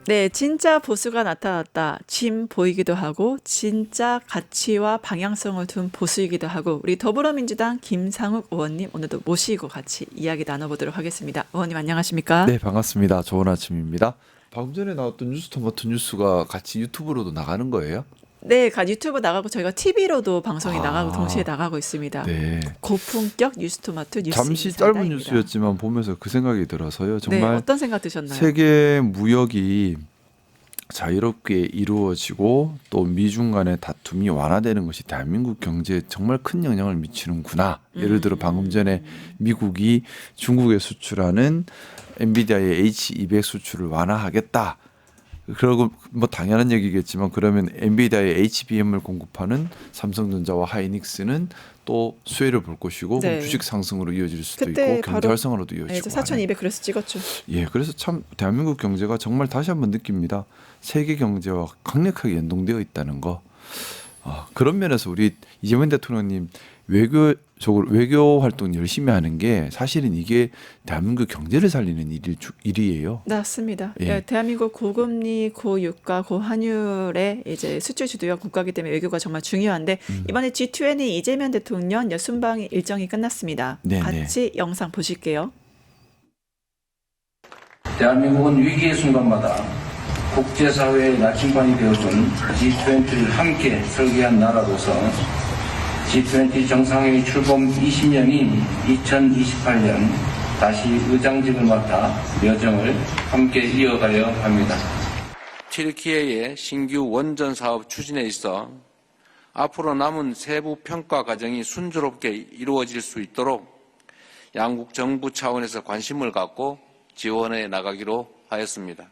네, 진짜 보수가 나타났다. 진 보이기도 하고 진짜 가치와 방향성을 둔 보수이기도 하고 우리 더불어민주당 김상욱 의원님 오늘도 모시고 같이 이야기 나눠보도록 하겠습니다. 의원님 안녕하십니까? 네, 반갑습니다. 좋은 아침입니다. 방금 전에 나왔던 뉴스토마토 뉴스가 같이 유튜브로도 나가는 거예요? 네, 유튜브 나가고 저희가 TV로도 방송이 나가고 동시에 아, 나가고 있습니다. 네. 고품격 뉴스토마토 뉴스 잠시 짧은 인사이다입니다. 뉴스였지만 보면서 그 생각이 들어서요. 네, 정말 어떤 생각 드셨나요? 세계 무역이 자유롭게 이루어지고 또 미중 간의 다툼이 완화되는 것이 대한민국 경제에 정말 큰 영향을 미치는구나. 예를 들어 방금 전에 미국이 중국에 수출하는 엔비디아의 H200 수출을 완화하겠다. 그러고 뭐 당연한 얘기겠지만 그러면 엔비디아의 HBM을 공급하는 삼성전자와 하이닉스는 또 수혜를 볼 것이고 그럼 네. 주식 상승으로 이어질 수도 그때 있고 경제 바로 활성화로도 네, 이어지고 하는. 4,200 그래서 찍었죠. 예, 그래서 참 대한민국 경제가 정말 다시 한번 느낍니다. 세계 경제와 강력하게 연동되어 있다는 거. 그런 면에서 우리 이재명 대통령님 외교 활동 열심히 하는 게 사실은 이게 대한민국 경제를 살리는 일이에요. 맞습니다. 예. 예, 대한민국 고금리, 고유가, 고환율의 이제 수출 주도형 국가이기 때문에 외교가 정말 중요한데 이번에 G20 이재명 대통령 순방 일정이 끝났습니다. 네네. 같이 영상 보실게요. 대한민국은 위기의 순간마다 국제사회의 나침반이 되어준 G20를 함께 설계한 나라로서 G20 정상회의 출범 20년인 2028년 다시 의장직을 맡아 여정을 함께 이어가려 합니다. 튀르키예의 신규 원전 사업 추진에 있어 앞으로 남은 세부 평가 과정이 순조롭게 이루어질 수 있도록 양국 정부 차원에서 관심을 갖고 지원해 나가기로 하였습니다.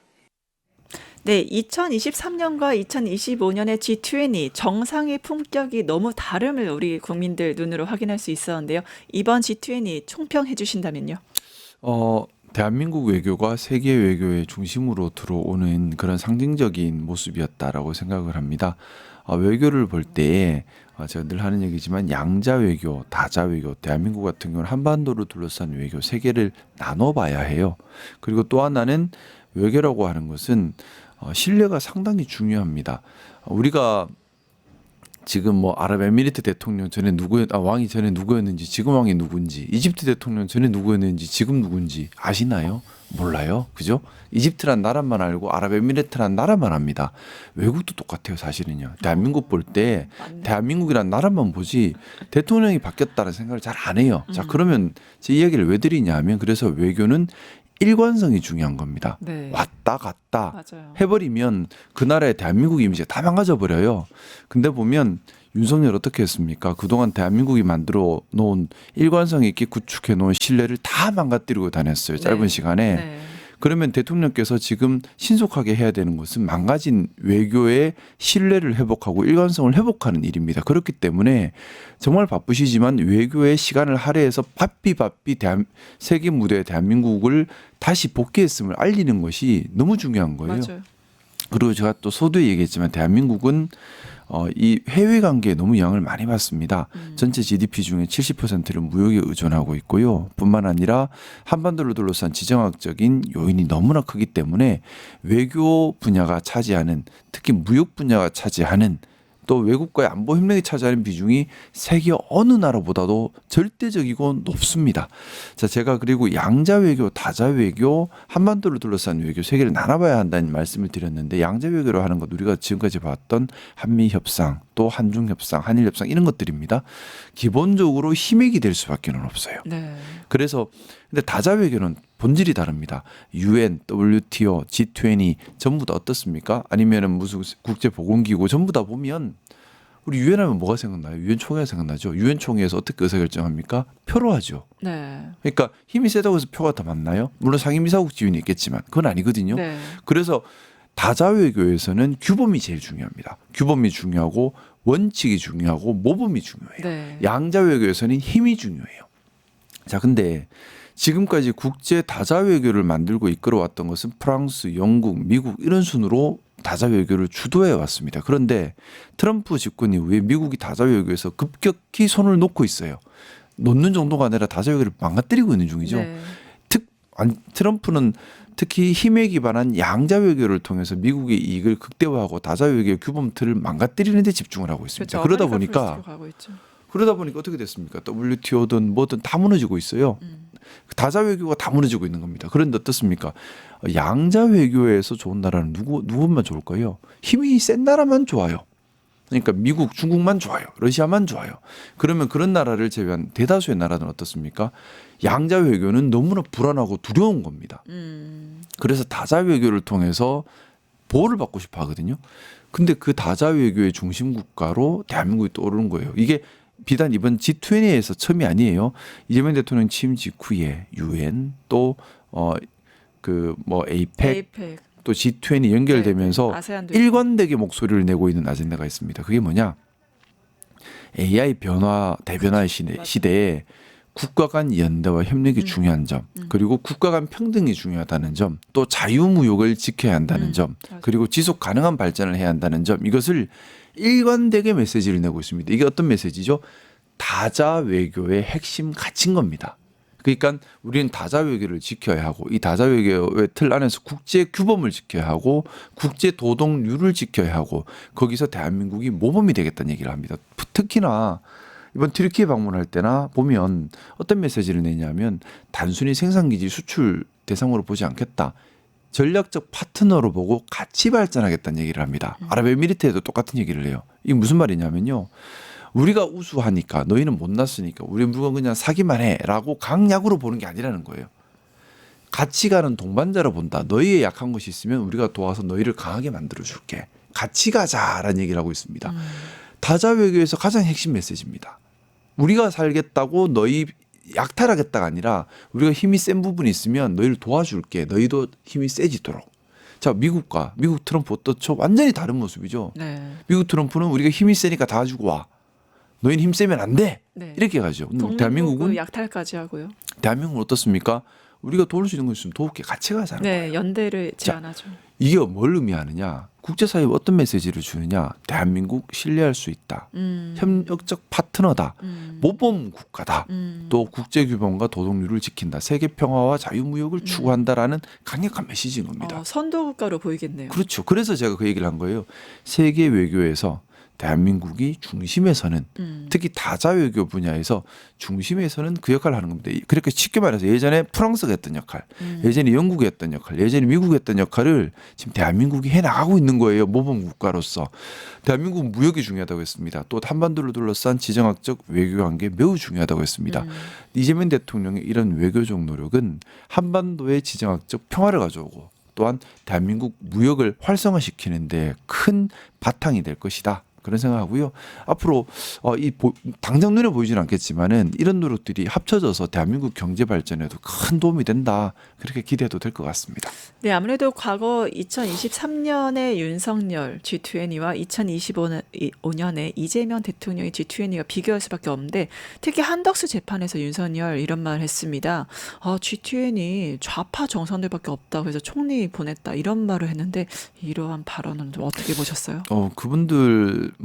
네, 2023년과 2025년의 G20 정상의 품격이 너무 다름을 우리 국민들 눈으로 확인할 수 있었는데요. 이번 G20 총평해 주신다면요. 대한민국 외교가 세계 외교의 중심으로 들어오는 그런 상징적인 모습이었다라고 생각을 합니다. 외교를 볼 때 제가 늘 하는 얘기지만 양자 외교, 다자 외교, 대한민국 같은 경우는 한반도를 둘러싼 외교 세 개를 나눠봐야 해요. 그리고 또 하나는 외교라고 하는 것은 신뢰가 상당히 중요합니다. 우리가 지금 뭐 아랍에미리트 대통령 전에 왕이 전에 누구였는지 지금 왕이 누군지 이집트 대통령 전에 누구였는지 지금 누군지 아시나요? 몰라요. 그죠? 이집트란 나라만 알고 아랍에미리트란 나라만 압니다. 외국도 똑같아요. 사실은요. 대한민국 볼 때 맞네. 대한민국이란 나라만 보지 대통령이 바뀌었다는 생각을 잘 안 해요. 자, 그러면 제 이야기를 왜 드리냐 하면 그래서 외교는 일관성이 중요한 겁니다. 네. 왔다 갔다 맞아요. 해버리면 그 나라의 대한민국 이미지가 다 망가져 버려요. 근데 보면 윤석열 어떻게 했습니까? 그동안 대한민국이 만들어 놓은 일관성 있게 구축해 놓은 신뢰를 다 망가뜨리고 다녔어요. 짧은 네. 시간에. 네. 그러면 대통령께서 지금 신속하게 해야 되는 것은 망가진 외교의 신뢰를 회복하고 일관성을 회복하는 일입니다. 그렇기 때문에 정말 바쁘시지만 외교의 시간을 할애해서 바삐 세계 무대에 대한민국을 다시 복귀했음을 알리는 것이 너무 중요한 거예요. 맞아요. 그리고 제가 또 서두에 얘기했지만 대한민국은 이 해외 관계에 너무 영향을 많이 받습니다. 전체 GDP 중에 70%를 무역에 의존하고 있고요. 뿐만 아니라 한반도를 둘러싼 지정학적인 요인이 너무나 크기 때문에 외교 분야가 차지하는 특히 무역 분야가 차지하는 또 외국과의 안보 협력이 차지하는 비중이 세계 어느 나라보다도 절대적이고 높습니다. 자, 제가 그리고 양자 외교, 다자 외교, 한반도를 둘러싼 외교 세 개를 나눠봐야 한다는 말씀을 드렸는데 양자 외교로 하는 것 우리가 지금까지 봤던 한미 협상, 또 한중 협상, 한일 협상 이런 것들입니다. 기본적으로 힘액이 될 수밖에 없어요. 네. 그래서 근데 다자 외교는 본질이 다릅니다. UN, WTO, G20 전부 다 어떻습니까? 아니면은 무슨 국제보건기구 전부 다 보면 우리 UN 하면 뭐가 생각나요? UN 총회가 생각나죠. UN 총회에서 어떻게 의사결정합니까? 표로 하죠. 네. 그러니까 힘이 세다고 해서 표가 더 많나요? 물론 상임이사국 지위는 있겠지만 그건 아니거든요. 네. 그래서 다자 외교에서는 규범이 제일 중요합니다. 규범이 중요하고 원칙이 중요하고 모범이 중요해요. 네. 양자 외교에서는 힘이 중요해요. 자, 근데 지금까지 국제 다자 외교를 만들고 이끌어왔던 것은 프랑스, 영국, 미국 이런 순으로 다자 외교를 주도해 왔습니다. 그런데 트럼프 집권 이후에 미국이 다자 외교에서 급격히 손을 놓고 있어요. 놓는 정도가 아니라 다자 외교를 망가뜨리고 있는 중이죠. 네. 트럼프는 특히 힘에 기반한 양자 외교를 통해서 미국의 이익을 극대화하고 다자 외교 규범 틀을 망가뜨리는 데 집중을 하고 있습니다. 그렇죠. 그러다 아메리카 보니까 프레스로 가고 있죠. 어떻게 됐습니까? WTO든 뭐든 다 무너지고 있어요. 다자 외교가 다 무너지고 있는 겁니다. 그런데 어떻습니까? 양자 외교에서 좋은 나라는 누구만 좋을까요? 힘이 센 나라만 좋아요. 그러니까 미국, 중국만 좋아요. 러시아만 좋아요. 그러면 그런 나라를 제외한 대다수의 나라는 어떻습니까? 양자 외교는 너무나 불안하고 두려운 겁니다. 그래서 다자 외교를 통해서 보호를 받고 싶어 하거든요. 근데 그 다자 외교의 중심 국가로 대한민국이 떠오르는 거예요. 이게 비단 이번 G20에서 처음이 아니에요. 이재명 대통령 취임 직후에 UN 또 APEC 또 G20 연결되면서 네, 아세안도 일관되게 목소리를 내고 있는 아젠다가 있습니다. 그게 뭐냐? AI 대변화 시대에 국가 간 연대와 협력이 중요한 점, 그리고 국가 간 평등이 중요하다는 점, 또 자유무역을 지켜야 한다는 점, 맞아요. 그리고 지속 가능한 발전을 해야 한다는 점, 이것을 일관되게 메시지를 내고 있습니다. 이게 어떤 메시지죠? 다자 외교의 핵심 가치인 겁니다. 그러니까 우리는 다자 외교를 지켜야 하고 이 다자 외교의 틀 안에서 국제 규범을 지켜야 하고 국제 도덕률을 지켜야 하고 거기서 대한민국이 모범이 되겠다는 얘기를 합니다. 특히나 이번 튀르키예 방문할 때나 보면 어떤 메시지를 내냐면 단순히 생산기지 수출 대상으로 보지 않겠다. 전략적 파트너로 보고 같이 발전하겠다는 얘기를 합니다. 아랍에미리트에도 똑같은 얘기를 해요. 이게 무슨 말이냐면요. 우리가 우수하니까 너희는 못났으니까 우리 물건 그냥 사기만 해라고 강약으로 보는 게 아니라는 거예요. 같이 가는 동반자로 본다. 너희의 약한 것이 있으면 우리가 도와서 너희를 강하게 만들어줄게. 같이 가자라는 얘기를 하고 있습니다. 다자 외교에서 가장 핵심 메시지입니다. 우리가 살겠다고 너희 약탈하겠다가 아니라 우리가 힘이 센 부분이 있으면 너희를 도와줄게. 너희도 힘이 세지도록. 자, 미국 트럼프 어떻죠? 완전히 다른 모습이죠. 네. 미국 트럼프는 우리가 힘이 세니까 다 가지고 와. 너희는 힘 세면 안 돼. 네. 이렇게 가죠. 근데 대한민국은 약탈까지 하고요. 대한민국은 어떻습니까? 우리가 도울 수 있는 거 있으면 도울게 같이 가자는 네, 거예요. 연대를 제안하죠. 이게 뭘 의미하느냐? 국제사회에 어떤 메시지를 주느냐? 대한민국 신뢰할 수 있다. 협력적 파트너다. 모범 국가다. 또 국제규범과 도덕률을 지킨다. 세계 평화와 자유무역을 추구한다라는 강력한 메시지인 겁니다. 선도국가로 보이겠네요. 그렇죠. 그래서 제가 그 얘기를 한 거예요. 세계 외교에서 대한민국이 중심에 서는 특히 다자 외교 분야에서 중심에 서는 그 역할을 하는 겁니다. 그렇게 쉽게 말해서 예전에 프랑스가 했던 역할, 예전에 영국이 했던 역할, 예전에 미국이 했던 역할을 지금 대한민국이 해나가고 있는 거예요. 모범 국가로서. 대한민국은 무역이 중요하다고 했습니다. 또 한반도를 둘러싼 지정학적 외교관계 매우 중요하다고 했습니다. 이재명 대통령의 이런 외교적 노력은 한반도의 지정학적 평화를 가져오고 또한 대한민국 무역을 활성화시키는 데 큰 바탕이 될 것이다. 그런 생각하고요. 앞으로 당장 눈에 보이지는 않겠지만은 이런 노력들이 합쳐져서 대한민국 경제 발전에도 큰 도움이 된다. 그렇게 기대해도 될 것 같습니다. 네, 아무래도 과거 2023년에 윤석열 G20와 2025년에 이재명 대통령의 G20가 비교할 수밖에 없는데 특히 한덕수 재판에서 윤석열 이런 말을 했습니다. G20이 좌파 정상들밖에 없다. 그래서 총리 보냈다. 이런 말을 했는데 이러한 발언은 좀 어떻게 보셨어요? 그분들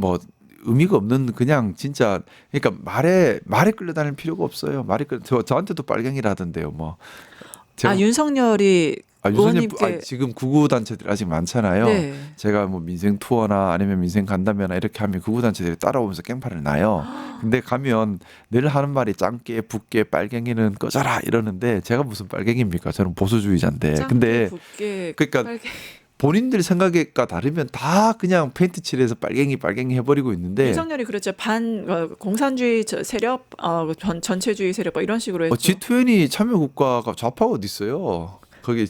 의미가 없는 그냥 진짜 그러니까 말에 끌려다닐 필요가 없어요. 저한테도 빨갱이라던데요. 윤석열이 의원님께 지금 구구 단체들 아직 많잖아요. 네. 제가 민생 투어나 아니면 민생 간담회나 이렇게 하면 구구 단체들이 따라오면서 깽판을 나요. 근데 가면 늘 하는 말이 짱깨, 붓게, 빨갱이는 꺼져라 이러는데 제가 무슨 빨갱이입니까? 저는 보수주의자인데. 근데 그러니까 본인들 생각과 다르면 다 그냥 페인트 칠해서 빨갱이 해버리고 있는데 윤석열이 그렇죠. 공산주의 세력, 전체주의 세력 이런 식으로 했죠. G20 참여 국가가 좌파가 어디 있어요? 거기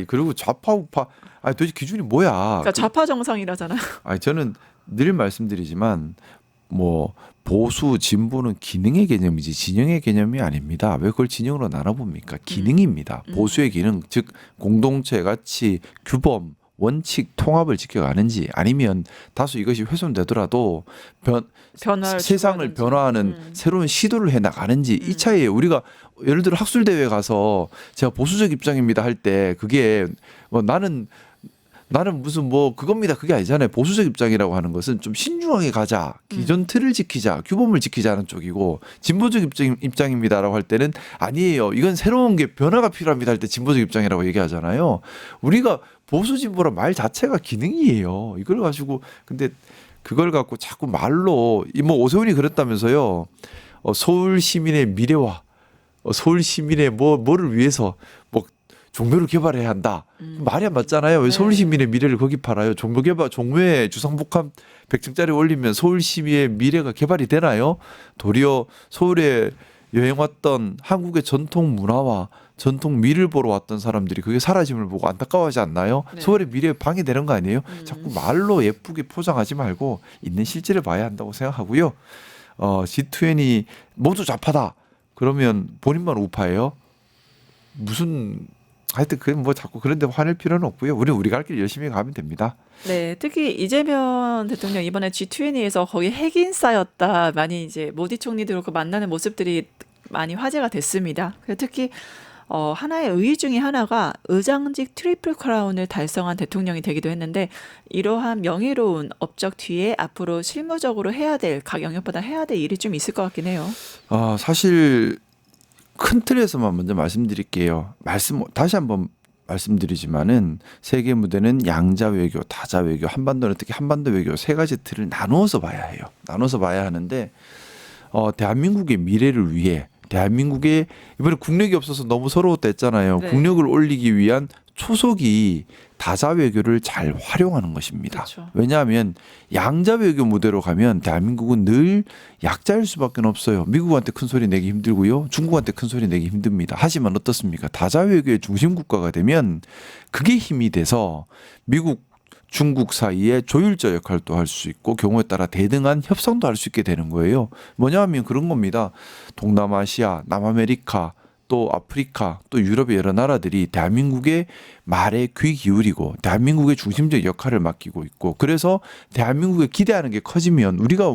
그리고 좌파 우파 도대체 기준이 뭐야? 그러니까 좌파 정상이라잖아요. 저는 늘 말씀드리지만 보수 진보는 기능의 개념이지 진영의 개념이 아닙니다. 왜 그걸 진영으로 나눠봅니까? 기능입니다. 보수의 기능 즉 공동체 가치 규범 원칙 통합을 지켜가는지 아니면 다소 이것이 훼손되더라도 세상을 변화하는 새로운 시도를 해나가는지 이 차이예요. 우리가 예를 들어 학술대회 가서 제가 보수적 입장입니다 할 때 그게 나는 나는 무슨 뭐 그겁니다. 그게 아니잖아요. 보수적 입장이라고 하는 것은 좀 신중하게 가자. 기존 틀을 지키자. 규범을 지키자는 쪽이고 진보적 입장입니다라고 할 때는 아니에요. 이건 새로운 게 변화가 필요합니다 할 때 진보적 입장이라고 얘기하잖아요. 우리가 보수 진보란 말 자체가 기능이에요. 이걸 가지고 근데 그걸 갖고 자꾸 말로 뭐 오세훈이 그랬다면서요. 서울 시민의 미래와 서울 시민의 뭐를 위해서 뭐 종묘를 개발해야 한다. 말이 안 맞잖아요. 왜 서울 시민의 미래를 거기 팔아요? 종묘에 주상복합 100층짜리 올리면 서울 시민의 미래가 개발이 되나요? 도리어 서울에 여행 왔던 한국의 전통 문화와 전통 미를 보러 왔던 사람들이 그게 사라짐을 보고 안타까워하지 않나요? 네. 서울의 미래에 방해되는 거 아니에요? 자꾸 말로 예쁘게 포장하지 말고 있는 실제를 봐야 한다고 생각하고요. G20 모두 좌파다. 그러면 본인만 우파예요? 무슨 하여튼 그 뭐 자꾸 그런 데 화낼 필요는 없고요. 우리 갈 길 열심히 가면 됩니다. 네, 특히 이재명 대통령 이번에 G20에서 거의 핵인싸였다. 많이 이제 모디 총리들 그 만나는 모습들이 많이 화제가 됐습니다. 그래서 특히 하나의 의의 중에 하나가 의장직 트리플 크라운을 달성한 대통령이 되기도 했는데 이러한 명예로운 업적 뒤에 앞으로 실무적으로 해야 될 각 영역보다 해야 될 일이 좀 있을 것 같긴 해요. 사실 큰 틀에서만 먼저 말씀드릴게요. 다시 한번 말씀드리지만은 세계 무대는 양자 외교, 다자 외교, 한반도는 특히 한반도 외교 세 가지 틀을 나누어서 봐야 해요. 나눠서 봐야 하는데 대한민국의 미래를 위해 대한민국의 이번에 국력이 없어서 너무 서러웠다 했잖아요. 네. 국력을 올리기 위한 초석이 다자 외교를 잘 활용하는 것입니다. 그렇죠. 왜냐하면 양자 외교 무대로 가면 대한민국은 늘 약자일 수밖에 없어요. 미국한테 큰 소리 내기 힘들고요. 중국한테 큰 소리 내기 힘듭니다. 하지만 어떻습니까? 다자 외교의 중심 국가가 되면 그게 힘이 돼서 미국 중국 사이에 조율자 역할도 할 수 있고 경우에 따라 대등한 협상도 할 수 있게 되는 거예요. 뭐냐 하면 그런 겁니다. 동남아시아, 남아메리카, 또 아프리카, 또 유럽의 여러 나라들이 대한민국의 말에 귀 기울이고 대한민국의 중심적 역할을 맡기고 있고 그래서 대한민국에 기대하는 게 커지면 우리가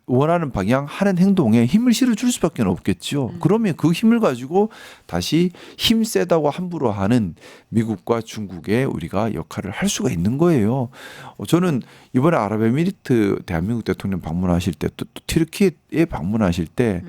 원하는 방향 하는 행동에 힘을 실어줄 수밖에 없겠죠. 그러면 그 힘을 가지고 다시 힘 세다고 함부로 하는 미국과 중국에 우리가 역할을 할 수가 있는 거예요. 저는 이번에 아랍에미리트 대한민국 대통령 방문하실 때 또 튀르키예에 방문하실 때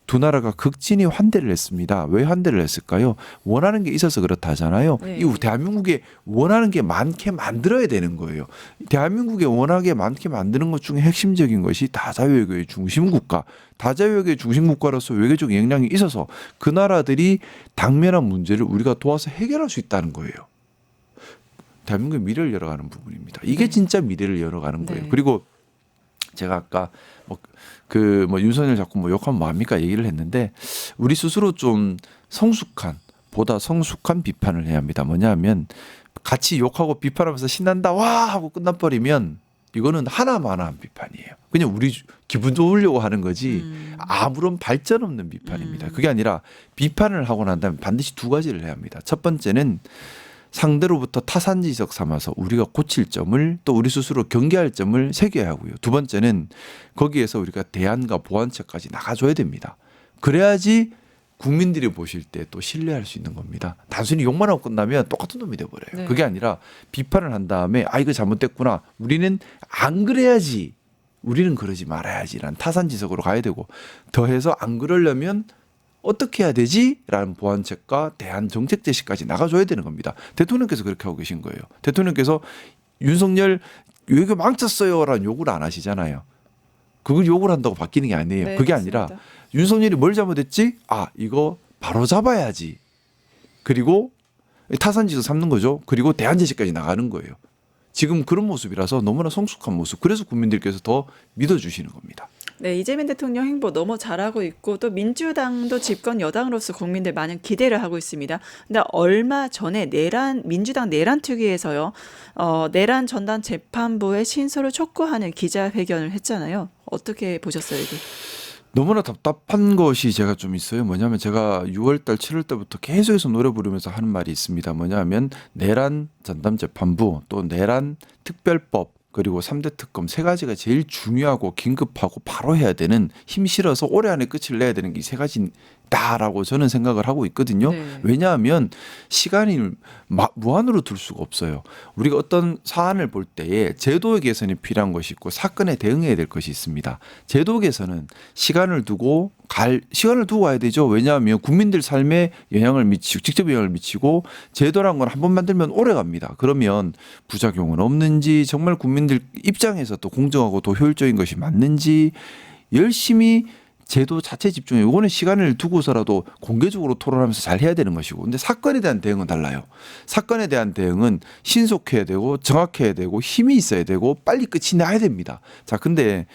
두 나라가 극진히 환대를 했습니다. 왜 환대를 했을까요? 원하는 게 있어서 그렇다잖아요. 네. 이 대한민국에 원하는 게 많게 만들어야 되는 거예요. 대한민국에 원하게 많게 만드는 것 중에 핵심적인 것이 다자외교의 중심국가. 다자외교의 중심국가로서 외교적 역량이 있어서 그 나라들이 당면한 문제를 우리가 도와서 해결할 수 있다는 거예요. 대한민국의 미래를 열어가는 부분입니다. 이게 네. 진짜 미래를 열어가는 거예요. 네. 그리고 제가 아까 윤석열 자꾸 욕하면 뭐합니까 얘기를 했는데 우리 스스로 좀 보다 성숙한 비판을 해야 합니다. 뭐냐하면 같이 욕하고 비판하면서 신난다 와 하고 끝나버리면 이거는 하나만한 비판이에요. 그냥 우리 기분 좋으려고 하는 거지 아무런 발전 없는 비판입니다. 그게 아니라 비판을 하고 난 다음에 반드시 두 가지를 해야 합니다. 첫 번째는 상대로부터 타산지석 삼아서 우리가 고칠 점을 또 우리 스스로 경계할 점을 새겨야 하고요. 두 번째는 거기에서 우리가 대안과 보완책까지 나가줘야 됩니다. 그래야지 국민들이 보실 때 또 신뢰할 수 있는 겁니다. 단순히 욕만 하고 끝나면 똑같은 놈이 돼버려요. 네. 그게 아니라 비판을 한 다음에 이거 잘못됐구나. 우리는 안 그래야지. 우리는 그러지 말아야지라는 타산지석으로 가야 되고 더해서 안 그러려면 어떻게 해야 되지? 라는 보완책과 대안 정책 제시까지 나가줘야 되는 겁니다. 대통령께서 그렇게 하고 계신 거예요. 대통령께서 윤석열 외교 망쳤어요 라는 욕을 안 하시잖아요. 그걸 욕을 한다고 바뀌는 게 아니에요. 네, 그게 맞습니다. 아니라 윤석열이 뭘 잘못했지? 이거 바로 잡아야지. 그리고 타산지석 삼는 거죠. 그리고 대안 제시까지 나가는 거예요. 지금 그런 모습이라서 너무나 성숙한 모습. 그래서 국민들께서 더 믿어주시는 겁니다. 네, 이재명 대통령 행보 너무 잘하고 있고 또 민주당도 집권 여당으로서 국민들 많은 기대를 하고 있습니다. 근데 얼마 전에 민주당 내란 특위에서요. 내란 전담 재판부의 신설을 촉구하는 기자회견을 했잖아요. 어떻게 보셨어요, 이게? 너무나 답답한 것이 제가 좀 있어요. 뭐냐면 제가 6월달, 7월달부터 계속해서 노래 부르면서 하는 말이 있습니다. 뭐냐면 내란 전담 재판부 또 내란 특별법 그리고 3대 특검 세 가지가 제일 중요하고 긴급하고 바로 해야 되는 힘 실어서 올해 안에 끝을 내야 되는 게 이 세 가지 없다라고 저는 생각을 하고 있거든요. 네. 왜냐하면 시간이 무한으로 둘 수가 없어요. 우리가 어떤 사안을 볼 때에 제도의 개선이 필요한 것이 있고 사건에 대응해야 될 것이 있습니다. 제도 개선은 시간을 두고 가야 되죠. 왜냐하면 국민들 삶에 직접 영향을 미치고 제도란 건 한 번 만들면 오래 갑니다. 그러면 부작용은 없는지 정말 국민들 입장에서 또 공정하고 또 효율적인 것이 맞는지 열심히 제도 자체 집중해. 이거는 시간을 두고서라도 공개적으로 토론하면서 잘 해야 되는 것이고. 근데 사건에 대한 대응은 달라요. 사건에 대한 대응은 신속해야 되고 정확해야 되고 힘이 있어야 되고 빨리 끝이 나야 됩니다. 자, 근데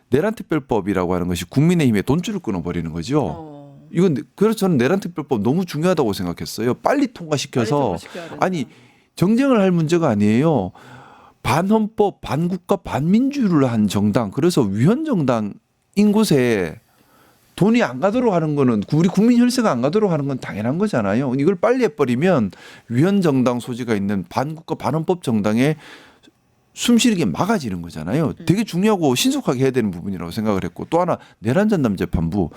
내란특별법이라고 하는 것이 국민의힘에 돈줄을 끊어버리는 거죠. 이건 그래서 저는 내란특별법 너무 중요하다고 생각했어요. 빨리 통과시켜서 아니 정쟁을 할 문제가 아니에요. 반헌법, 반국가, 반민주를 한 정당, 그래서 위헌정당인 곳에 돈이 안 가도록 하는 거는 우리 국민 혈세가 안 가도록 하는 건 당연한 거잖아요. 이걸 빨리 해버리면 위헌정당 소지가 있는 반국가, 반헌법 정당에 숨쉬게 막아지는 거잖아요. 되게 중요하고 신속하게 해야 되는 부분이라고 생각을 했고 또 하나 내란전담 재판부.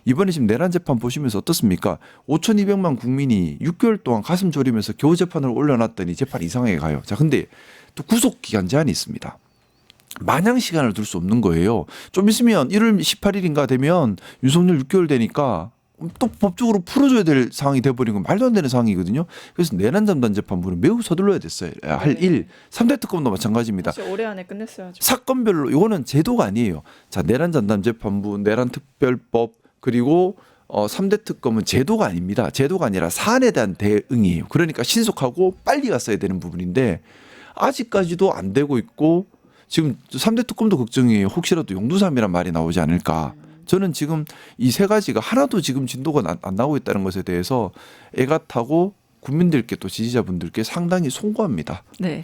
이번에 지금 내란 재판 보시면서 어떻습니까? 5,200만 국민이 6개월 동안 가슴 졸이면서 겨우 재판을 올려놨더니 재판 이상하게 가요. 자, 근데 또 구속 기간 제한이 있습니다. 마냥 시간을 둘 수 없는 거예요. 좀 있으면 1월 18일인가 되면 윤석열 6개월 되니까 또 법적으로 풀어줘야 될 상황이 돼버린 건 말도 안 되는 상황이거든요. 그래서 내란전담 재판부는 매우 서둘러야 됐어요. 할 일. 3대 특검도 마찬가지입니다. 사실 올해 안에 끝냈어야죠. 사건별로 이거는 제도가 아니에요. 자, 내란전담 재판부, 내란특별법 그리고 3대 특검은 제도가 아닙니다. 제도가 아니라 사안에 대한 대응이에요. 그러니까 신속하고 빨리 갔어야 되는 부분인데 아직까지도 안 되고 있고 지금 3대 특검도 걱정이에요. 혹시라도 용두삼이란 말이 나오지 않을까. 저는 지금 이 세 가지가 하나도 지금 진도가 안 나오고 있다는 것에 대해서 애가 타고 국민들께 또 지지자분들께 상당히 송구합니다. 네,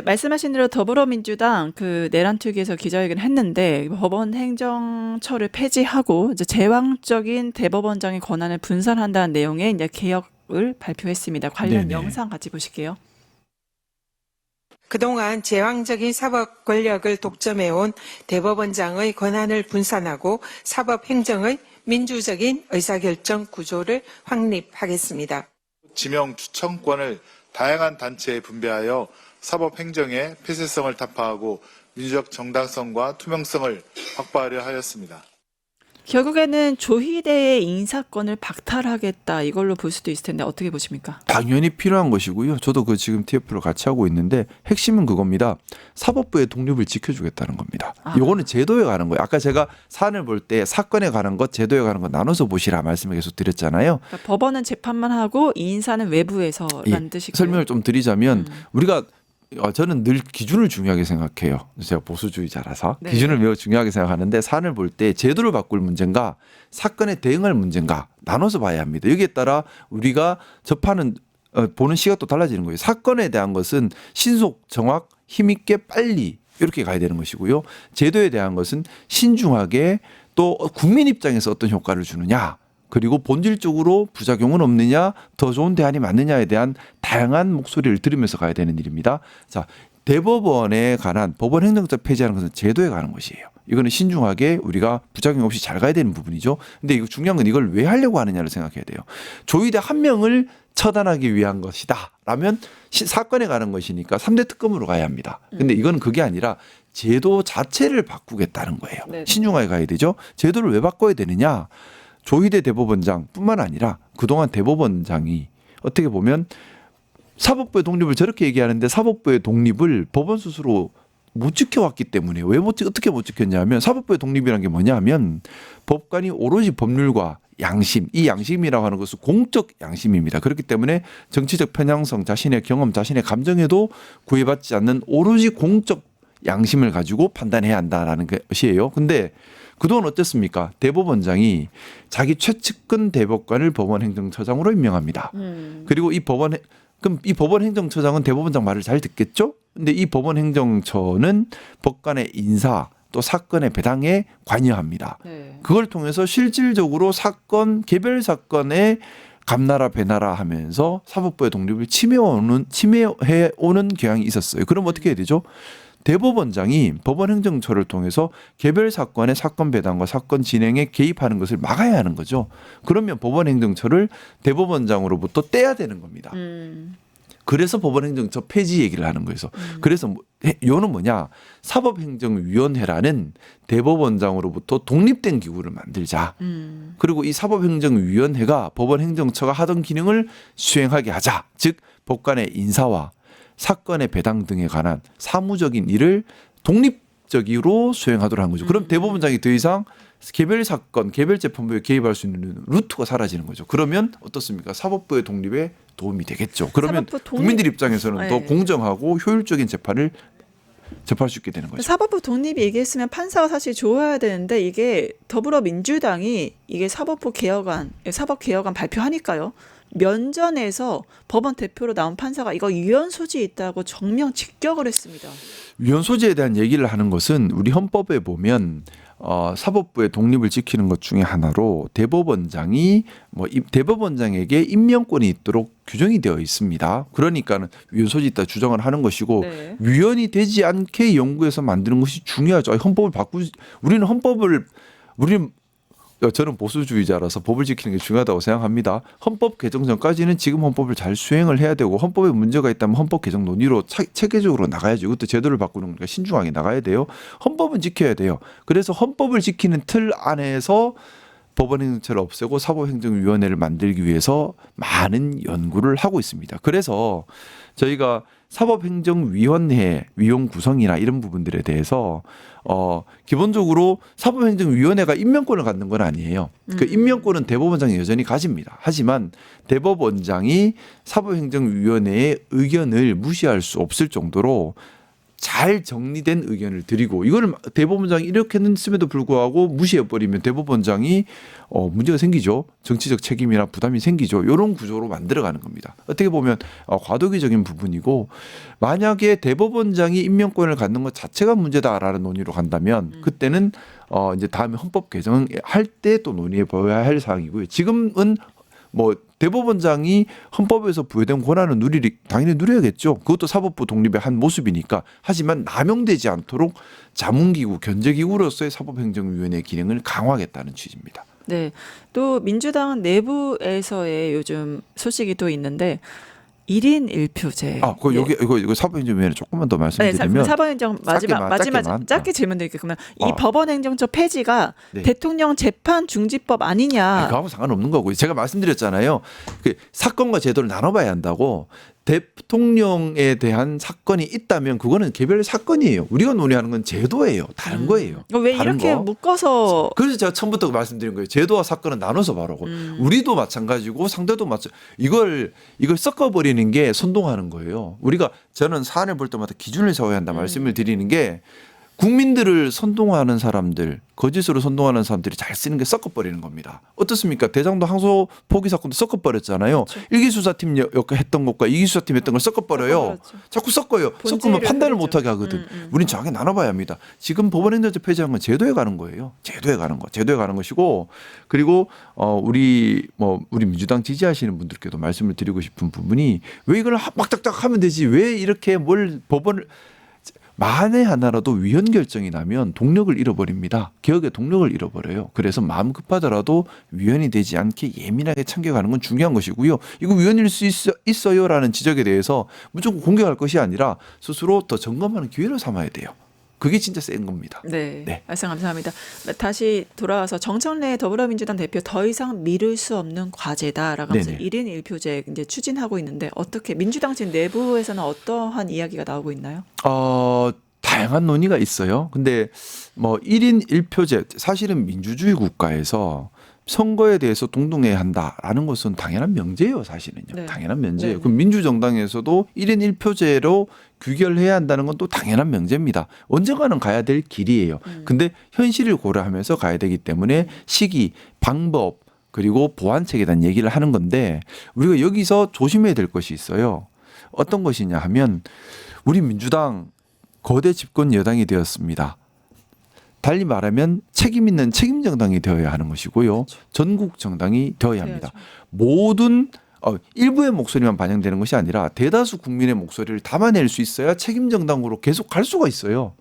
말씀하신 대로 더불어민주당 그 내란특위에서 기자회견을 했는데 법원 행정처를 폐지하고 이제 제왕적인 대법원장의 권한을 분산한다는 내용의 이제 개혁을 발표했습니다. 관련 네네. 영상 같이 보실게요. 그동안 제왕적인 사법 권력을 독점해온 대법원장의 권한을 분산하고 사법행정의 민주적인 의사결정 구조를 확립하겠습니다. 지명 추천권을 다양한 단체에 분배하여 사법행정의 폐쇄성을 타파하고 민주적 정당성과 투명성을 확보하려 하였습니다. 결국에는 조희대의 인사권을 박탈하겠다 이걸로 볼 수도 있을 텐데 어떻게 보십니까? 당연히 필요한 것이고요. 저도 그 지금 TF를 같이 하고 있는데 핵심은 그겁니다. 사법부의 독립을 지켜주겠다는 겁니다. 이거는 제도에 가는 거예요. 아까 제가 사안을 볼 때 사건에 가는 것, 제도에 가는 것 나눠서 보시라 말씀을 계속 드렸잖아요. 그러니까 법원은 재판만 하고 이 인사는 외부에서 만드시고 설명을 좀 드리자면 우리가 저는 늘 기준을 중요하게 생각해요. 제가 보수주의자라서 네. 기준을 매우 중요하게 생각하는데 사안을 볼 때 제도를 바꿀 문제인가 사건에 대응할 문제인가 나눠서 봐야 합니다. 여기에 따라 우리가 접하는 보는 시각도 달라지는 거예요. 사건에 대한 것은 신속, 정확, 힘있게 빨리 이렇게 가야 되는 것이고요. 제도에 대한 것은 신중하게 또 국민 입장에서 어떤 효과를 주느냐 그리고 본질적으로 부작용은 없느냐 더 좋은 대안이 맞느냐에 대한 다양한 목소리를 들으면서 가야 되는 일입니다. 자, 대법원에 관한 법원 행정적 폐지하는 것은 제도에 관한 것이에요. 이거는 신중하게 우리가 부작용 없이 잘 가야 되는 부분이죠. 근데 이거 중요한 건 이걸 왜 하려고 하느냐를 생각해야 돼요. 조희대 한 명을 처단하기 위한 것이다 라면 사건에 가는 것이니까 3대 특검으로 가야 합니다. 근데 이건 그게 아니라 제도 자체를 바꾸겠다는 거예요. 네네. 신중하게 가야 되죠. 제도를 왜 바꿔야 되느냐. 조희대 대법원장뿐만 아니라 그동안 대법원장이 어떻게 보면 사법부의 독립을 저렇게 얘기하는데 사법부의 독립을 법원 스스로 못 지켜왔기 때문에 어떻게 못 지켰냐면 사법부의 독립이라는 게 뭐냐 하면 법관이 오로지 법률과 양심, 이 양심이라고 하는 것은 공적 양심입니다. 그렇기 때문에 정치적 편향성, 자신의 경험, 자신의 감정에도 구애받지 않는 오로지 공적 양심을 가지고 판단해야 한다라는 것이에요. 근데 그동안 어땠습니까? 대법원장이 자기 최측근 대법관을 법원행정처장으로 임명합니다. 그리고 이 법원행정처장은 대법원장 말을 잘 듣겠죠? 근데 이 법원행정처는 법관의 인사 또 사건의 배당에 관여합니다. 네. 그걸 통해서 실질적으로 개별 사건에 감나라 배나라 하면서 사법부의 독립을 침해해오는 경향이 있었어요. 그럼 어떻게 해야 되죠? 대법원장이 법원행정처를 통해서 개별 사건의 사건 배당과 사건 진행에 개입하는 것을 막아야 하는 거죠. 그러면 법원행정처를 대법원장으로부터 떼야 되는 겁니다. 그래서 법원행정처 폐지 얘기를 하는 거예요. 그래서 요는 뭐냐? 사법행정위원회라는 대법원장으로부터 독립된 기구를 만들자. 그리고 이 사법행정위원회가 법원행정처가 하던 기능을 수행하게 하자. 즉 법관의 인사와 사건의 배당 등에 관한 사무적인 일을 독립적으로 수행하도록 한 거죠. 그럼 대법원장이 더 이상 개별 사건, 개별 재판부에 개입할 수 있는 루트가 사라지는 거죠. 그러면 어떻습니까? 사법부의 독립에 도움이 되겠죠. 그러면 사법부 독립- 국민들 입장에서는 더 네. 공정하고 효율적인 재판을 접할 수 있게 되는 거죠. 사법부 독립 얘기했으면 판사가 사실 좋아야 되는데 이게 더불어민주당이 이게 사법 개혁안 발표하니까요. 면전에서 법원 대표로 나온 판사가 이거 위헌 소지 있다고 정명 직격을 했습니다. 위헌 소지에 대한 얘기를 하는 것은 우리 헌법에 보면 사법부의 독립을 지키는 것 중에 하나로 대법원장이 대법원장에게 임명권이 있도록 규정이 되어 있습니다. 그러니까는 위헌 소지 있다 주장을 하는 것이고 네. 위헌이 되지 않게 연구해서 만드는 것이 중요하죠. 우리는 저는 보수주의자라서 법을 지키는 게 중요하다고 생각합니다. 헌법 개정 전까지는 지금 헌법을 잘 수행을 해야 되고 헌법에 문제가 있다면 헌법 개정 논의로 체계적으로 나가야죠. 이것도 제도를 바꾸는 거니까 신중하게 나가야 돼요. 헌법은 지켜야 돼요. 그래서 헌법을 지키는 틀 안에서 법원행정처를 없애고 사법행정위원회를 만들기 위해서 많은 연구를 하고 있습니다. 그래서 저희가 사법행정위원회 위원 구성이나 이런 부분들에 대해서 기본적으로 사법행정위원회가 임명권을 갖는 건 아니에요. 그 임명권은 대법원장이 여전히 가집니다. 하지만 대법원장이 사법행정위원회의 의견을 무시할 수 없을 정도로 잘 정리된 의견을 드리고 이거를 대법원장이 이렇게 했음에도 불구하고 무시해버리면 대법원장이 문제가 생기죠. 정치적 책임이나 부담이 생기죠. 이런 구조로 만들어가는 겁니다. 어떻게 보면 과도기적인 부분이고 만약에 대법원장이 임명권을 갖는 것 자체가 문제다라는 논의로 간다면 그때는 이제 다음에 헌법 개정할 때 또 논의해 봐야 할 사항이고요. 지금은 대법원장이 헌법에서 부여된 권한을 당연히 누려야겠죠. 그것도 사법부 독립의 한 모습이니까. 하지만 남용되지 않도록 자문기구, 견제기구로서의 사법행정위원회의 기능을 강화하겠다는 취지입니다. 네. 또 민주당 내부에서의 요즘 소식이 또 있는데 1인 1표제. 이거 사법행정위원회 조금만 더 말씀드리면 네, 사법행정 마지막 짧게만. 짧게 질문 드릴게요. 그러면 이 법원행정처 폐지가 네. 대통령 재판 중지법 아니냐? 그거하고 상관없는 거고요. 제가 말씀드렸잖아요. 그 사건과 제도를 나눠봐야 한다고. 대통령에 대한 사건이 있다면 그거는 개별 사건이에요. 우리가 논의하는 건 제도예요. 다른 거예요. 왜 다른 이렇게 거. 묶어서 그래서 제가 처음부터 말씀드린 거예요. 제도와 사건은 나눠서 바라고. 우리도 마찬가지고 상대도 이걸 섞어버리는 게 선동하는 거예요. 저는 사안을 볼 때마다 기준을 세워야 한다 말씀을 드리는 게 국민들을 선동하는 사람들, 거짓으로 선동하는 사람들이 잘 쓰는 게 섞어버리는 겁니다. 어떻습니까? 대장동 항소 포기 사건도 섞어버렸잖아요. 그렇죠. 1기 수사팀 했던 것과 2기 수사팀 했던 걸 섞어버려요. 섞어버렸죠. 자꾸 섞어요. 본질을 섞으면 판단을 흐리죠. 못하게 하거든. 우린 정확히 나눠봐야 합니다. 지금 법원행정처 폐지한 건 제도에 가는 거예요. 제도에 가는 것이고 그리고 우리 민주당 지지하시는 분들께도 말씀을 드리고 싶은 부분이 왜 이걸 막딱딱 하면 되지? 왜 이렇게 법원을 만에 하나라도 위헌 결정이 나면 동력을 잃어버립니다. 개혁의 동력을 잃어버려요. 그래서 마음 급하더라도 위헌이 되지 않게 예민하게 참겨가는 건 중요한 것이고요. 이거 위헌일 수 있어요라는 지적에 대해서 무조건 공격할 것이 아니라 스스로 더 점검하는 기회를 삼아야 돼요. 그게 진짜 센 겁니다. 네, 네. 말씀 감사합니다. 다시 돌아와서 정청래 더불어민주당 대표 더 이상 미룰 수 없는 과제다라고 하면서 네네. 1인 1표제 이제 추진하고 있는데 어떻게 민주당 지금 내부에서는 어떠한 이야기가 나오고 있나요? 다양한 논의가 있어요. 근데 1인 1표제 사실은 민주주의 국가에서 선거에 대해서 동등해야 한다라는 것은 당연한 명제예요, 사실은요. 네. 당연한 명제예요. 네. 그럼 민주정당에서도 1인 1표제로 규결해야 한다는 건 또 당연한 명제입니다. 언젠가는 가야 될 길이에요. 근데 현실을 고려하면서 가야 되기 때문에 시기, 방법, 그리고 보완책에 대한 얘기를 하는 건데 우리가 여기서 조심해야 될 것이 있어요. 어떤 것이냐 하면 우리 민주당 거대 집권 여당이 되었습니다. 달리 말하면 책임 있는 책임 정당이 되어야 하는 것이고요. 전국 정당이 되어야 합니다. 모든 일부의 목소리만 반영되는 것이 아니라 대다수 국민의 목소리를 담아낼 수 있어야 책임 정당으로 계속 갈 수가 있어요.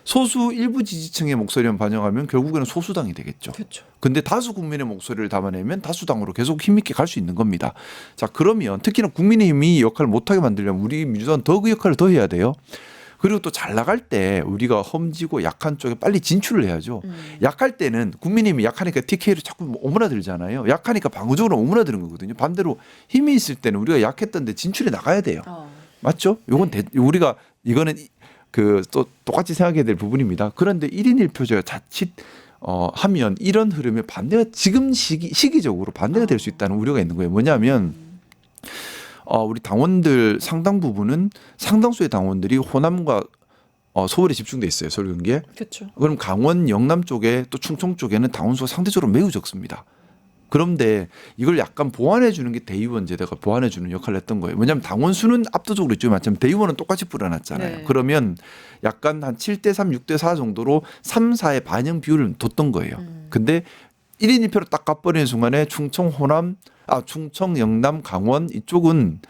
소수 일부 지지층의 목소리만 반영하면 결국에는 소수당이 되겠죠. 그렇죠. 근데 다수 국민의 목소리를 담아내면 다수당으로 계속 힘있게 갈 수 있는 겁니다. 자, 그러면 특히나 국민의힘이 역할을 못하게 만들려면 우리 민주당은 더 그 역할을 더 해야 돼요. 그리고 또 잘 나갈 때 우리가 험지고 약한 쪽에 빨리 진출을 해야죠. 약할 때는 국민의힘이 약하니까 TK를 자꾸 오므라들잖아요. 약하니까 방어적으로 오므라드는 거거든요. 반대로 힘이 있을 때는 우리가 약했던데 진출해 나가야 돼요. 맞죠? 요건 우리가 이거는 그 또 똑같이 생각해야 될 부분입니다. 그런데 1인 1표제가 자칫 하면 이런 흐름에 반대가 지금 시기적으로 반대가 될 수 있다는 우려가 있는 거예요. 뭐냐면 우리 당원들 상당 부분은 상당수의 당원들이 호남과 서울에 집중돼 있어요. 서울 경기에. 그렇죠. 그럼 강원 영남 쪽에 또 충청 쪽에는 당원수가 상대적으로 매우 적습니다. 그런데 이걸 약간 보완해 주는 게 대의원 제도가 보완해 주는 역할을 했던 거예요. 왜냐하면 당원 수는 압도적으로 있지만 마찬가지로 대의원은 똑같이 뿌려놨잖아요. 네. 그러면 약간 한 7대3, 6대4 정도로 3, 4의 반영 비율을 뒀던 거예요. 근데 1인 1표로 딱 가버리는 순간에 충청, 충청, 영남, 강원 이쪽은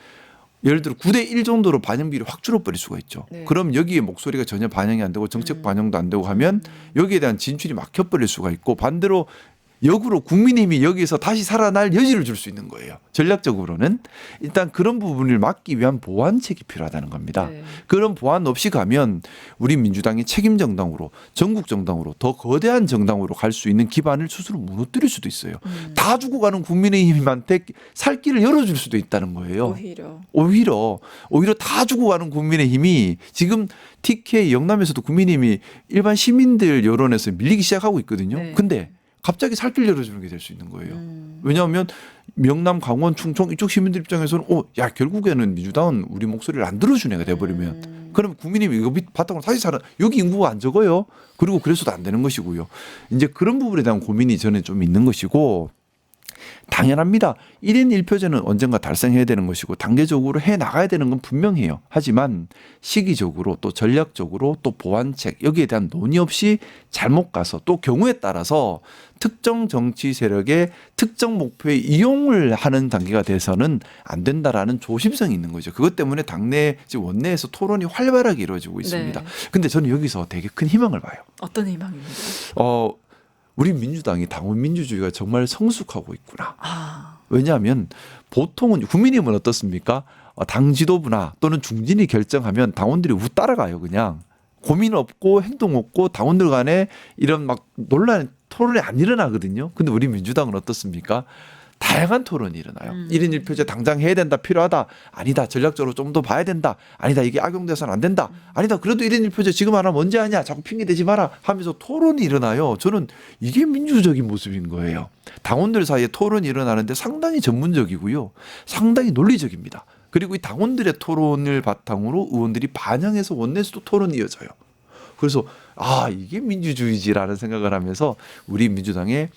예를 들어 9대1 정도로 반영 비율이 확 줄어버릴 수가 있죠. 네. 그럼 여기에 목소리가 전혀 반영이 안 되고 정책 반영도 안 되고 하면 여기에 대한 진출이 막혀버릴 수가 있고 반대로 역으로 국민의힘이 여기서 다시 살아날 여지를 줄 수 있는 거예요. 전략적으로는 일단 그런 부분을 막기 위한 보완책이 필요하다는 겁니다. 네. 그런 보완 없이 가면 우리 민주당이 책임 정당으로 전국 정당으로 더 거대한 정당으로 갈 수 있는 기반을 스스로 무너뜨릴 수도 있어요. 다 주고 가는 국민의힘한테 살 길을 열어줄 수도 있다는 거예요. 오히려 다 주고 가는 국민의힘이 지금 TK 영남에서도 국민의힘이 일반 시민들 여론에서 밀리기 시작하고 있거든요. 네. 근데 갑자기 살길 열어주는 게 될 수 있는 거예요. 왜냐하면 명남, 강원, 충청 이쪽 시민들 입장에서는 야 결국에는 민주당은 우리 목소리를 안 들어준 애가 돼버리면 그럼 국민의힘이 이거 바탕으로 다시 살아 여기 인구가 안 적어요. 그리고 그래서도 안 되는 것이고요. 이제 그런 부분에 대한 고민이 저는 좀 있는 것이고 당연합니다. 1인 1표제는 언젠가 달성해야 되는 것이고 단계적으로 해 나가야 되는 건 분명해요. 하지만 시기적으로 또 전략적으로 또 보완책 여기에 대한 논의 없이 잘못 가서 또 경우에 따라서 특정 정치 세력의 특정 목표에 이용을 하는 단계가 돼서는 안 된다라는 조심성이 있는 거죠. 그것 때문에 당내 지금 원내에서 토론이 활발하게 이루어지고 있습니다. 그런데 저는 여기서 되게 큰 희망을 봐요. 어떤 희망입니까? 우리 민주당이 당원 민주주의가 정말 성숙하고 있구나. 왜냐하면 보통은 국민의힘은 어떻습니까? 당 지도부나 또는 중진이 결정하면 당원들이 우 따라가요. 그냥 고민 없고 행동 없고 당원들 간에 이런 막 논란 토론이 안 일어나거든요. 근데 우리 민주당은 어떻습니까? 다양한 토론이 일어나요. 1인 1표제 당장 해야 된다. 필요하다. 아니다. 전략적으로 좀 더 봐야 된다. 아니다. 이게 악용돼서는 안 된다. 아니다. 그래도 1인 1표제 지금 안 하면 언제 하냐. 자꾸 핑계대지 마라 하면서 토론이 일어나요. 저는 이게 민주적인 모습인 거예요. 당원들 사이에 토론이 일어나는데 상당히 전문적이고요. 상당히 논리적입니다. 그리고 이 당원들의 토론을 바탕으로 의원들이 반영해서 원내에서도 토론이 이어져요. 그래서 이게 민주주의지라는 생각을 하면서 우리 민주당의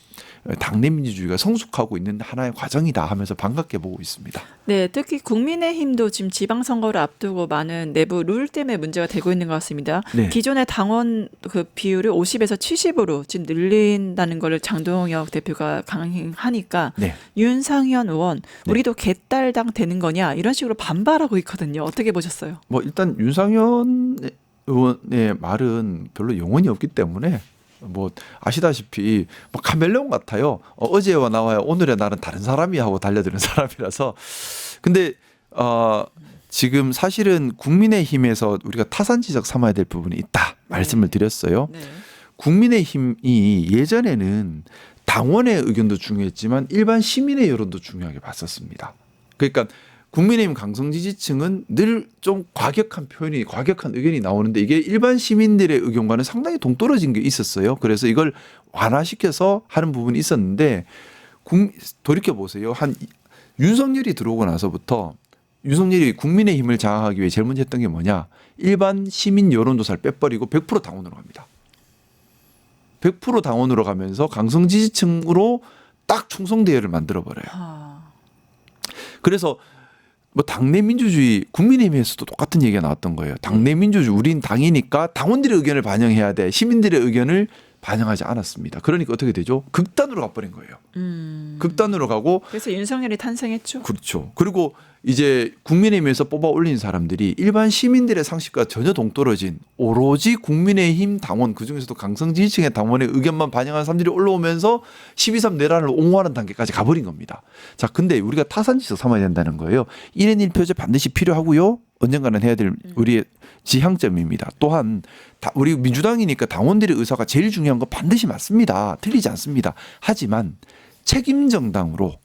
당내 민주주의가 성숙하고 있는 하나의 과정이다 하면서 반갑게 보고 있습니다. 네, 특히 국민의힘도 지금 지방선거를 앞두고 많은 내부 룰 때문에 문제가 되고 있는 것 같습니다. 네. 기존의 당원 그 비율을 50에서 70으로 지금 늘린다는 걸 장동혁 대표가 강행하니까 네. 윤상현 의원 우리도 개딸당 되는 거냐 이런 식으로 반발하고 있거든요. 어떻게 보셨어요? 뭐 일단 윤상현 의원의 말은 별로 영혼이 없기 때문에 뭐 아시다시피 뭐 카멜레온 같아요. 어제와 나와야 오늘의 나는 다른 사람이 하고 달려드는 사람이라서. 근데 지금 사실은 국민의힘에서 우리가 타산지적 삼아야 될 부분이 있다 말씀을 드렸어요. 네. 국민의힘이 예전에는 당원의 의견도 중요했지만 일반 시민의 여론도 중요하게 봤었습니다. 그러니까 국민의힘 강성 지지층은 늘 좀 과격한 의견이 나오는데 이게 일반 시민들의 의견과는 상당히 동떨어진 게 있었어요. 그래서 이걸 완화시켜서 하는 부분이 있었는데 돌이켜 보세요. 한 윤석열이 들어오고 나서부터 윤석열이 국민의힘을 장악하기 위해 제일 먼저 했던 게 뭐냐? 일반 시민 여론조사를 빼버리고 100% 당원으로 갑니다. 100% 당원으로 가면서 강성 지지층으로 딱 충성 대열을 만들어 버려요. 그래서 뭐 당내 민주주의 국민의힘에서도 똑같은 얘기가 나왔던 거예요. 당내 민주주의 우린 당이니까 당원들의 의견을 반영해야 돼. 시민들의 의견을 반영하지 않았습니다. 그러니까 어떻게 되죠? 극단으로 가버린 거예요. 극단으로 가고 그래서 윤석열이 탄생했죠. 그렇죠. 그리고 이제 국민의힘에서 뽑아 올린 사람들이 일반 시민들의 상식과 전혀 동떨어진 오로지 국민의힘 당원 그중에서도 강성 지지층의 당원의 의견만 반영한 사람들이 올라오면서 12.3 내란을 옹호하는 단계까지 가버린 겁니다. 자, 근데 우리가 타산지석 삼아야 된다는 거예요. 1인 1표제 반드시 필요하고요. 언젠가는 해야 될 우리의 지향점입니다. 또한 우리 민주당이니까 당원들의 의사가 제일 중요한 거 반드시 맞습니다. 틀리지 않습니다. 하지만 책임 정당으로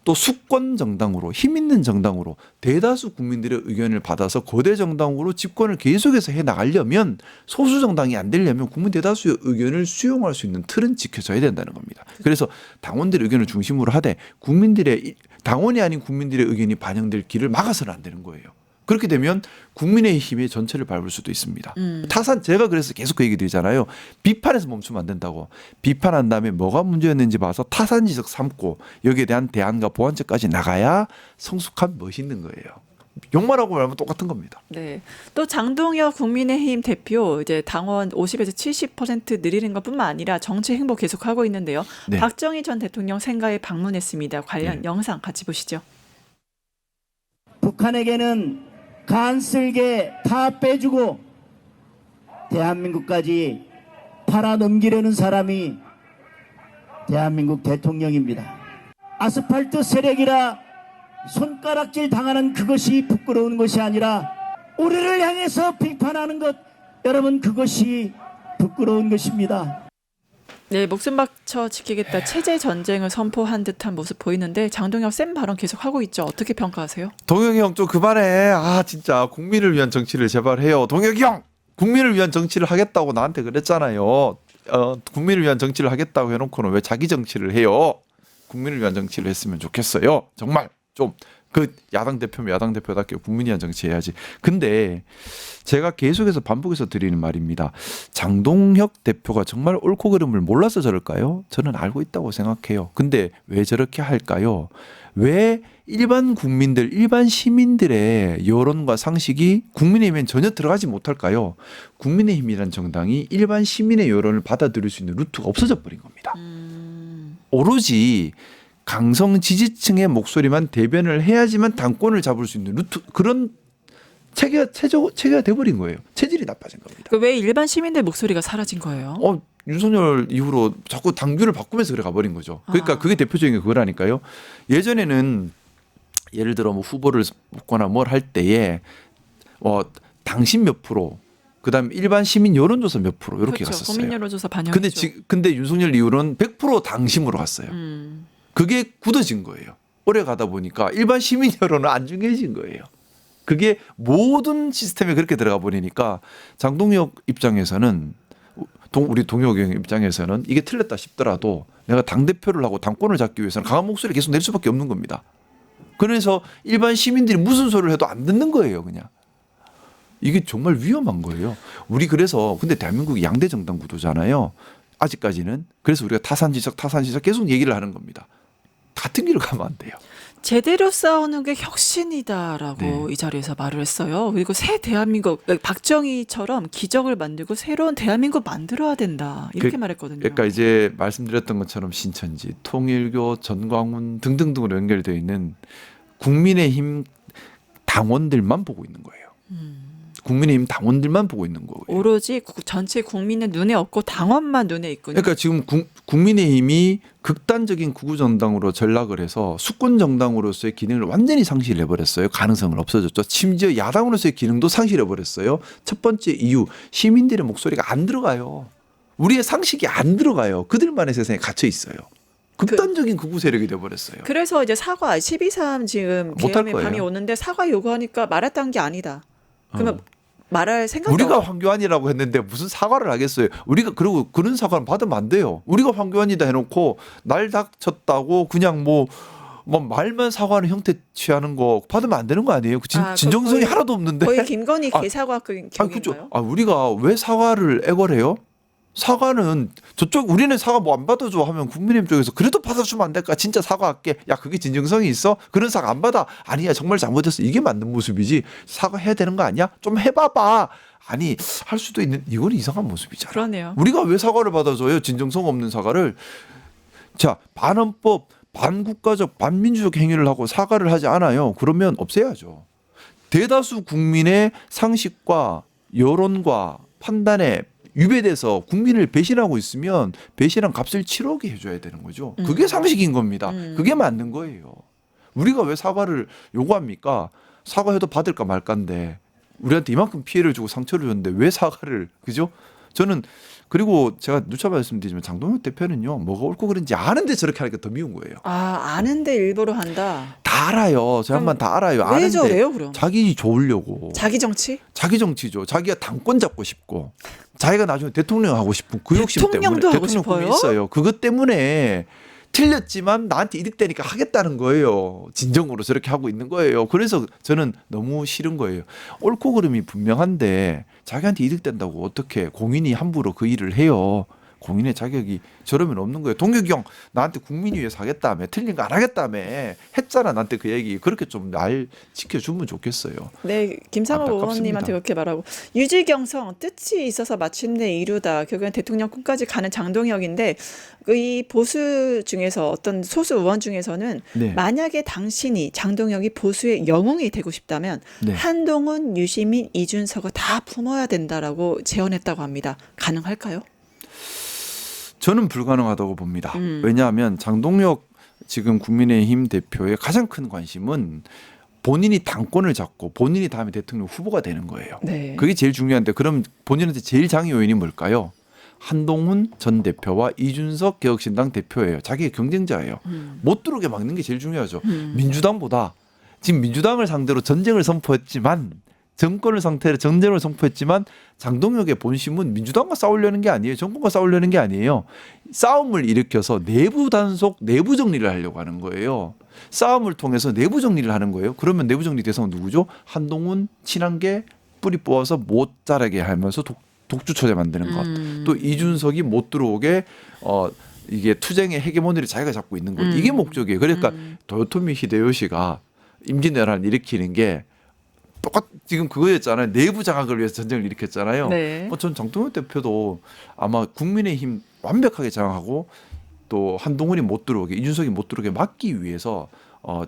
또 수권 정당으로 힘 있는 정당으로 대다수 국민들의 의견을 받아서 거대 정당으로 집권을 계속해서 해 나가려면 소수 정당이 안 되려면 국민 대다수의 의견을 수용할 수 있는 틀은 지켜져야 된다는 겁니다. 그래서 당원들의 의견을 중심으로 하되 국민들의 당원이 아닌 국민들의 의견이 반영될 길을 막아서는 안 되는 거예요. 그렇게 되면 국민의힘의 전체를 밟을 수도 있습니다. 타산 제가 그래서 계속 그 얘기 드리잖아요. 비판에서 멈추면 안 된다고. 비판한 다음에 뭐가 문제였는지 봐서 타산지석 삼고 여기에 대한 대안과 보완책까지 나가야 성숙한 멋있는 거예요. 욕만 하고 말하면 똑같은 겁니다. 네. 또 장동혁 국민의힘 대표 이제 당원 50에서 70% 늘리는 것뿐만 아니라 정치 행보 계속하고 있는데요. 네. 박정희 전 대통령 생가에 방문했습니다. 관련 네. 영상 같이 보시죠. 북한에게는 간쓸게 다 빼주고 대한민국까지 팔아넘기려는 사람이 대한민국 대통령입니다. 아스팔트 세력이라 손가락질 당하는 그것이 부끄러운 것이 아니라 우리를 향해서 비판하는 것, 여러분 그것이 부끄러운 것입니다. 네, 목숨 바쳐 지키겠다 체제 전쟁을 선포한 듯한 모습 보이는데 장동혁 센 발언 계속 하고 있죠. 어떻게 평가하세요? 동혁이 형 좀 그만해. 아 진짜 국민을 위한 정치를 제발 해요. 동혁이 형 국민을 위한 정치를 하겠다고 나한테 그랬잖아요. 국민을 위한 정치를 하겠다고 해놓고는 왜 자기 정치를 해요? 국민을 위한 정치를 했으면 좋겠어요. 정말 좀 그 야당 대표면 야당 대표답게 국민을 위한 정치 해야지. 근데 제가 계속해서 반복해서 드리는 말입니다. 장동혁 대표가 정말 옳고 그름을 몰라서 저럴까요? 저는 알고 있다고 생각해요. 근데 왜 저렇게 할까요? 왜 일반 국민들, 일반 시민들의 여론과 상식이 국민의힘엔 전혀 들어가지 못할까요? 국민의힘이라는 정당이 일반 시민의 여론을 받아들일 수 있는 루트가 없어져 버린 겁니다. 오로지 강성 지지층의 목소리만 대변을 해야지만 당권을 잡을 수 있는 루트, 그런 체계가 돼버린 거예요. 체질이 나빠진 겁니다. 왜 일반 시민들 목소리가 사라진 거예요? 윤석열 이후로 자꾸 당규를 바꾸면서 그래 가버린 거죠. 그러니까 그게 대표적인 게 그거라니까요. 예전에는 예를 들어 뭐 후보를 뽑거나 뭘 할 때에 당신 몇 프로, 그다음 일반 시민 여론조사 몇 프로 이렇게 그렇죠. 갔었어요. 국민 여론조사 반영했죠. 근데 윤석열 이후로는 100% 당심으로 갔어요. 그게 굳어진 거예요. 오래 가다 보니까 일반 시민 여론은 안 중요해진 거예요. 그게 모든 시스템에 그렇게 들어가 버리니까 장동혁 입장에서는 우리 동혁 형 입장에서는 이게 틀렸다 싶더라도 내가 당대표를 하고 당권을 잡기 위해서는 강한 목소리 계속 낼 수밖에 없는 겁니다. 그래서 일반 시민들이 무슨 소리를 해도 안 듣는 거예요, 그냥. 이게 정말 위험한 거예요. 우리 그래서 근데 대한민국이 양대 정당 구도잖아요. 아직까지는. 그래서 우리가 타산지석 계속 얘기를 하는 겁니다. 같은 길을 가면 안 돼요. 제대로 싸우는 게 혁신이다라고 네. 이 자리에서 말을 했어요. 그리고 새 대한민국, 박정희처럼 기적을 만들고 새로운 대한민국 만들어야 된다. 이렇게 말했거든요. 그러니까 이제 말씀드렸던 것처럼 신천지, 통일교, 전광훈 등등등으로 연결되어 있는 국민의힘 당원들만 보고 있는 거예요. 국민의힘 당원들만 보고 있는 거예요. 오로지 전체 국민의 눈에 없고 당원만 눈에 있군요. 그러니까 지금 국민의힘이 극단적인 구구정당으로 전락을 해서 수권 정당으로서의 기능을 완전히 상실해버렸어요. 가능성을 없어졌죠. 심지어 야당으로서의 기능도 상실해버렸어요. 첫 번째 이유, 시민들의 목소리가 안 들어가요. 우리의 상식이 안 들어가요. 그들만의 세상에 갇혀 있어요. 극단적인 극우 세력이 돼버렸어요. 그래서 이제 사과 12.3 지금 못할 계엄의 거예요. 밤이 오는데 사과 요구하니까 말했던 게 아니다. 그러면 말할 생각도 우리가 황교안이라고 했는데 무슨 사과를 하겠어요. 우리가 그리고 그런 사과를 받으면 안 돼요. 우리가 황교안이다 해놓고 날 닥쳤다고 그냥 뭐 말만 사과하는 형태 취하는 거 받으면 안 되는 거 아니에요? 진정성이 하나도 없는데. 거의 김건희 개사과 그 그렇죠. 경인가요? 우리가 왜 사과를 애걸해요? 사과는 저쪽 우리는 사과 뭐 안 받아줘 하면 국민의힘 쪽에서 그래도 받아주면 안 될까? 진짜 사과할게. 야 그게 진정성이 있어? 그런 사과 안 받아? 아니야 정말 잘못했어. 이게 맞는 모습이지. 사과해야 되는 거 아니야? 좀 해봐봐. 아니 할 수도 있는 이건 이상한 모습이잖아. 그러네요. 우리가 왜 사과를 받아줘요? 진정성 없는 사과를. 자 반헌법 반국가적 반민주적 행위를 하고 사과를 하지 않아요. 그러면 없애야죠. 대다수 국민의 상식과 여론과 판단에 위배돼서 국민을 배신하고 있으면 배신한 값을 치르게 해줘야 되는 거죠. 그게 상식인 겁니다. 그게 맞는 거예요. 우리가 왜 사과를 요구합니까? 사과해도 받을까 말까인데 우리한테 이만큼 피해를 주고 상처를 줬는데 왜 사과를 그죠? 저는 그리고 제가 누차 말씀드리지만 장동혁 대표는요 뭐가 옳고 그른지 아는데 저렇게 하니까 더 미운 거예요. 아 아는데 일부러 한다. 다 알아요. 저 양반 다 알아요. 왜 아는데 저래요 그럼? 자기 좋으려고. 자기 정치? 자기 정치죠. 자기가 당권 잡고 싶고 자기가 나중에 대통령 하고 싶은 그 욕심 때문에 대통령도 하고 대통령 꿈이 싶어요? 있어요. 그것 때문에 틀렸지만 나한테 이득되니까 하겠다는 거예요. 진정으로 저렇게 하고 있는 거예요. 그래서 저는 너무 싫은 거예요. 옳고 그름이 분명한데 자기한테 이득된다고 어떻게 공인이 함부로 그 일을 해요. 공인의 자격이 저러면 없는 거예요. 동혁이 형 나한테 국민이 위해서 하겠다며 틀린 거 안 하겠다며 했잖아. 나한테 그 얘기 그렇게 좀 날 지켜주면 좋겠어요. 네, 김상호 안타깝습니다. 의원님한테 그렇게 말하고 유지경성 뜻이 있어서 마침내 이루다 결국엔 대통령 꿈까지 가는 장동혁인데 이 보수 중에서 어떤 소수 의원 중에서는 네. 만약에 당신이 장동혁이 보수의 영웅이 되고 싶다면 네. 한동훈, 유시민, 이준석을 다 품어야 된다라고 제언했다고 합니다. 가능할까요? 저는 불가능하다고 봅니다. 왜냐하면 장동혁 지금 국민의힘 대표의 가장 큰 관심은 본인이 당권을 잡고 본인이 다음에 대통령 후보가 되는 거예요. 네. 그게 제일 중요한데 그럼 본인한테 제일 장애 요인이 뭘까요? 한동훈 전 대표와 이준석 개혁신당 대표예요. 자기의 경쟁자예요. 못 들어오게 막는 게 제일 중요하죠. 민주당보다 지금 민주당을 상대로 전쟁을 선포했지만 정권을 상태로 전쟁을 선포했지만 장동혁의 본심은 민주당과 싸우려는 게 아니에요. 정권과 싸우려는 게 아니에요. 싸움을 일으켜서 내부 단속, 내부 정리를 하려고 하는 거예요. 싸움을 통해서 내부 정리를 하는 거예요. 그러면 내부 정리 대상은 누구죠? 한동훈 친한계 뿌리 뽑아서 못 자라게 하면서 독주 처제 만드는 것. 또 이준석이 못 들어오게 이게 투쟁의 헤게모니를 자기가 잡고 있는 것. 이게 목적이에요. 그러니까 도요토미 히데요시가 임진왜란을 일으키는 게 똑같 지금 그거였잖아요. 내부 장악을 위해서 전쟁을 일으켰잖아요. 네. 전 장동혁 대표도 아마 국민의힘 완벽하게 장악하고 또 한동훈이 못 들어오게 이준석이 못 들어오게 막기 위해서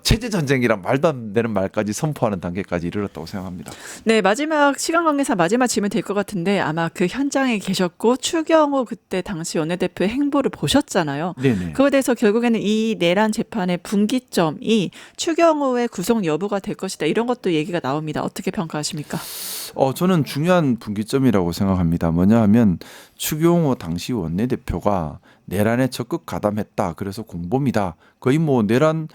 체제 전쟁이란 말도 안 되는 말까지 선포하는 단계까지 이르렀다고 생각합니다. 네, 마지막 시간 관계상 마지막 질문 될 것 같은데 아마 그 현장에 계셨고 추경호 그때 당시 원내대표의 행보를 보셨잖아요. 네네. 그거에 대해서 결국에는 이 내란 재판의 분기점이 추경호의 구속 여부가 될 것이다. 이런 것도 얘기가 나옵니다. 어떻게 평가하십니까? 저는 중요한 분기점이라고 생각합니다. 뭐냐 하면 추경호 당시 원내대표가 내란에 적극 가담했다. 그래서 공범이다. 거의 뭐 내란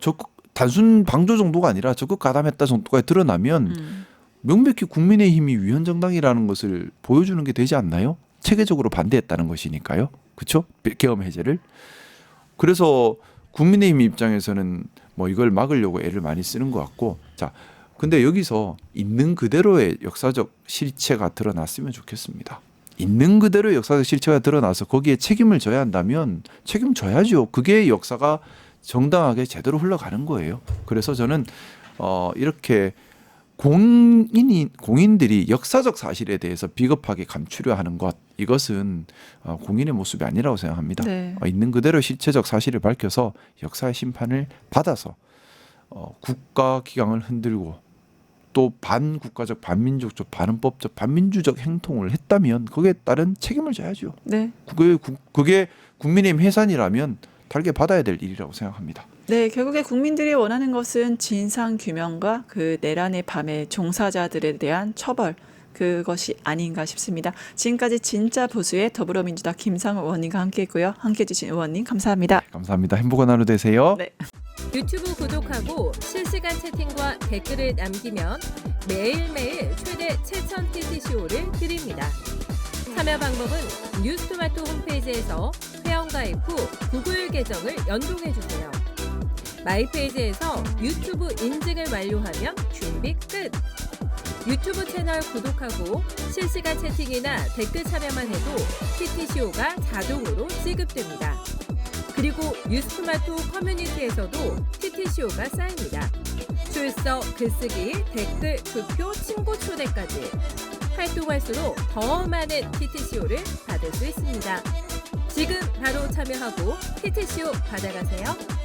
적극 단순 방조 정도가 아니라 적극 가담했다 정도가 드러나면 명백히 국민의힘이 위헌정당이라는 것을 보여주는 게 되지 않나요? 체계적으로 반대했다는 것이니까요. 그렇죠? 계엄 해제를. 그래서 국민의힘 입장에서는 뭐 이걸 막으려고 애를 많이 쓰는 것 같고 자 근데 여기서 있는 그대로의 역사적 실체가 드러났으면 좋겠습니다. 있는 그대로의 역사적 실체가 드러나서 거기에 책임을 져야 한다면 책임져야죠. 그게 역사가 정당하게 제대로 흘러가는 거예요. 그래서 저는 이렇게 공인들이 역사적 사실에 대해서 비겁하게 감추려 하는 것 이것은 공인의 모습이 아니라고 생각합니다. 네. 있는 그대로 실체적 사실을 밝혀서 역사의 심판을 받아서 국가 기강을 흔들고 또 반국가적, 반민족적, 반헌법적, 반민주적 행동을 했다면 거기에 따른 책임을 져야죠. 네. 그게 국민의힘 해산이라면 달게 받아야 될 일이라고 생각합니다. 네, 결국에 국민들이 원하는 것은 진상 규명과 그 내란의 밤의 종사자들에 대한 처벌 그것이 아닌가 싶습니다. 지금까지 진짜 보수의 더불어민주당 김상호 의원님과 함께했고요. 함께해 주신 의원님 감사합니다. 감사합니다. 행복한 하루 되세요. 네. 유튜브 구독하고 실시간 채팅과 댓글을 남기면 매일매일 최대 7,000TTCO를 드립니다. 참여 방법은 뉴스토마토 홈페이지에서 회원가입 후 구글 계정을 연동해주세요. 마이페이지에서 유튜브 인증을 완료하면 준비 끝! 유튜브 채널 구독하고 실시간 채팅이나 댓글 참여만 해도 TTCO가 자동으로 지급됩니다. 그리고 뉴스토마토 커뮤니티에서도 TTCO가 쌓입니다. 출석, 글쓰기, 댓글, 투표, 친구 초대까지 활동할수록 더 많은 TTCO를 받을 수 있습니다. 지금 바로 참여하고 TTCO 받아가세요.